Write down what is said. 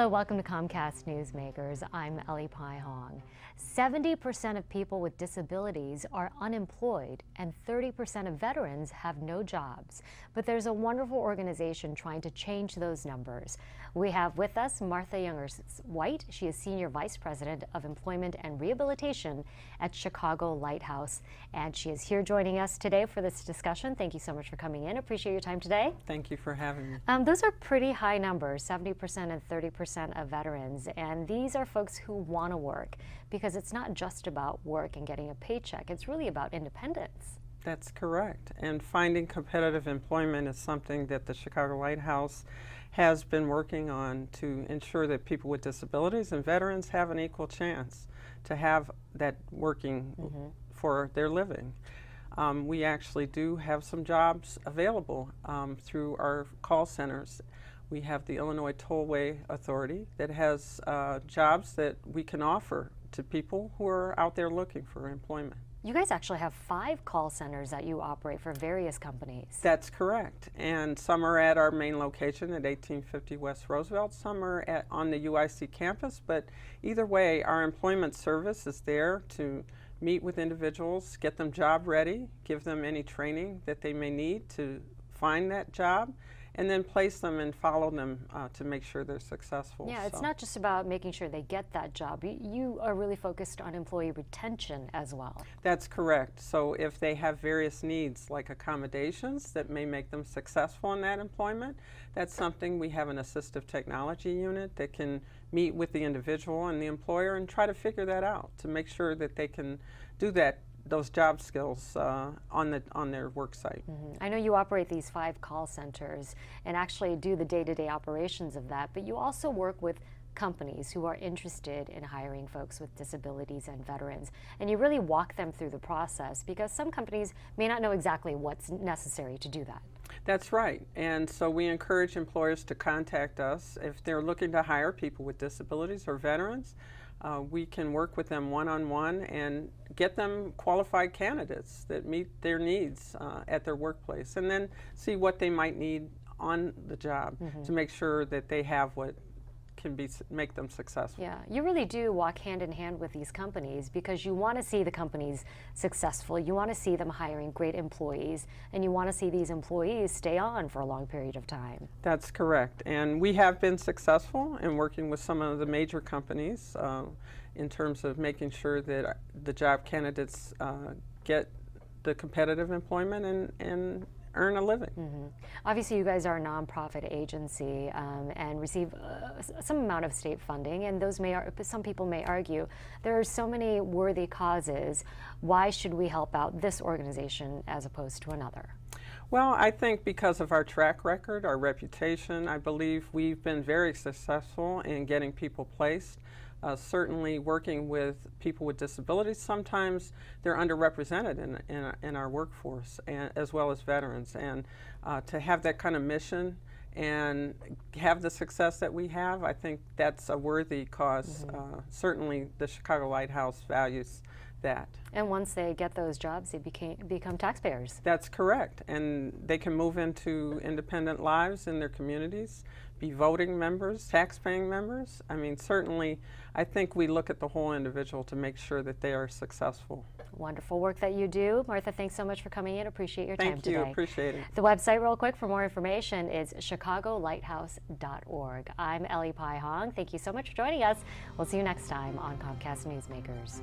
Hello, welcome to Comcast Newsmakers. I'm Ellie Pai Hong. 70% of people with disabilities are unemployed and 30% of veterans have no jobs. But there's a wonderful organization trying to change those numbers. We have with us Martha Youngers-White. She is Senior Vice President of Employment and Rehabilitation at Chicago Lighthouse. And she is here joining us today for this discussion. Thank you so much for coming in. Appreciate your time today. Thank you for having me. Those are pretty high numbers, 70% and 30% of veterans. And these are folks who want to work, because it's not just about work and getting a paycheck. It's really about independence. That's correct. And finding competitive employment is something that the Chicago Lighthouse has been working on to ensure that people with disabilities and veterans have an equal chance to have that working for their living. We actually do have some jobs available through our call centers. We have the Illinois Tollway Authority that has jobs that we can offer to people who are out there looking for employment. You guys actually have 5 call centers that you operate for various companies. That's correct. And some are at our main location at 1850 West Roosevelt. Some are on the UIC campus. But either way, our employment service is there to meet with individuals, get them job ready, give them any training that they may need to find that job, and then place them and follow them to make sure they're successful. Yeah, it's not just about making sure they get that job. You are really focused on employee retention as well. That's correct. So if they have various needs like accommodations that may make them successful in that employment, that's something we have an assistive technology unit that can meet with the individual and the employer and try to figure that out to make sure that they can do those job skills on their work site. I know you operate these 5 call centers and actually do the day-to-day operations of that, but you also work with companies who are interested in hiring folks with disabilities and veterans, and you really walk them through the process, because some companies may not know exactly what's necessary to do that. That's right. And so we encourage employers to contact us if they're looking to hire people with disabilities or veterans. We can work with them one-on-one and get them qualified candidates that meet their needs at their workplace, and then see what they might need on the job to make sure that they have what can make them successful. Yeah, you really do walk hand in hand with these companies, because you want to see the companies successful. You want to see them hiring great employees, and you want to see these employees stay on for a long period of time. That's correct. And we have been successful in working with some of the major companies in terms of making sure that the job candidates get the competitive employment and earn a living. Obviously, you guys are a nonprofit agency and receive some amount of state funding, and some people may argue there are so many worthy causes. Why should we help out this organization as opposed to another? Well, I think because of our track record, our reputation, I believe we've been very successful in getting people placed. Certainly working with people with disabilities, sometimes they're underrepresented in our workforce, as well as veterans. And to have that kind of mission and have the success that we have, I think that's a worthy cause. Certainly the Chicago Lighthouse values that. And once they get those jobs, they become taxpayers. That's correct. And they can move into independent lives in their communities, be voting members, tax-paying members. I mean, certainly, I think we look at the whole individual to make sure that they are successful. Wonderful work that you do. Martha, thanks so much for coming in. Appreciate your time today. Thank you. Appreciate it. The website, real quick, for more information is chicagolighthouse.org. I'm Ellie Pai Hong. Thank you so much for joining us. We'll see you next time on Comcast Newsmakers.